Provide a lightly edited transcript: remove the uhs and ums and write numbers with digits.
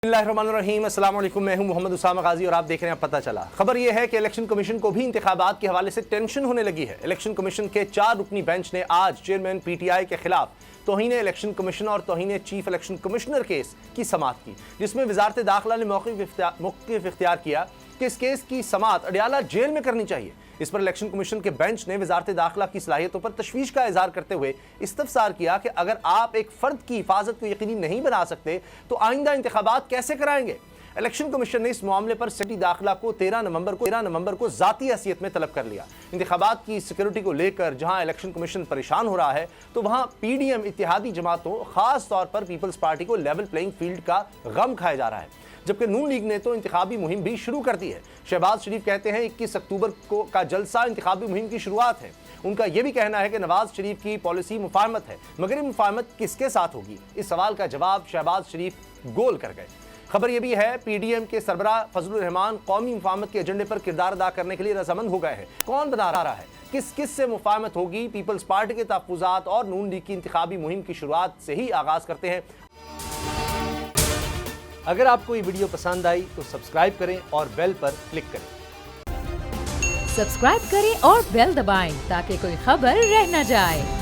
बिस्मिल्लाहिर्रहमानिर्रहीम, अस्सलाम वालेकुम। मैं हूं मोहम्मद उसामा गाजी और आप देख रहे हैं पता चला। खबर यह है कि इलेक्शन कमीशन को भी इंतखाबात के हवाले से टेंशन होने लगी है। इलेक्शन कमीशन के 4 रुकनी बेंच ने आज चेयरमैन पीटीआई के खिलाफ तौहीन इलेक्शन कमीशन और तौहीन चीफ इलेक्शन कमिश्नर केस की समाअत की, जिसमें वजारत दाखिला ने मौक़िफ़ इख्तियार किया कि इस केस की समाअत अडयाला जेल में करनी चाहिए। इस पर इलेक्शन कमीशन के बेंच ने वजारत दाखिला की सलाहियतों पर तशवीश का इजहार करते हुए इस्तफसार किया कि अगर आप एक फ़र्द की हिफाजत को यकीनी नहीं बना सकते तो आइंदा इंतखाबात कैसे कराएंगे। इलेक्शन कमीशन ने इस मामले पर सेक्रेटरी दाखिला को 13 नवंबर को ज़ाती हैसियत में तलब कर लिया। इंतखाबात की सिक्योरिटी को लेकर जहां इलेक्शन कमीशन परेशान हो रहा है तो वहां पीडीएम इत्तेहादी जमातों, खास तौर पर पीपल्स पार्टी को लेवल प्लेइंग फील्ड का गम खाया जा रहा है, जबकि नून लीग ने तो इंतखाबी मुहिम भी शुरू कर दी है। शहबाज शरीफ कहते हैं 21 अक्टूबर को का जलसा इंतखाबी मुहिम की शुरुआत है। उनका यह भी कहना है कि नवाज शरीफ की पॉलिसी मुफाहमत है, मगर ये मुफाहमत किसके साथ होगी, इस सवाल का जवाब शहबाज शरीफ गोल कर गए। खबर यह भी है पीडीएम के सरबराह फजलुर रहमान कौमी मुफाहमत के एजेंडे पर किरदार अदा करने के लिए रजामंद हो गए हैं। कौन बना रहा है, किस किस से मुफाहमत होगी, पीपल्स पार्टी के तहफ़्फ़ुज़ात और नून लीग की इंतखाबी मुहिम की शुरुआत से ही आगाज़ करते हैं। अगर आपको ये वीडियो पसंद आई तो सब्सक्राइब करें और बेल पर क्लिक करें। सब्सक्राइब करें और बेल दबाएं ताकि कोई खबर रह न जाए।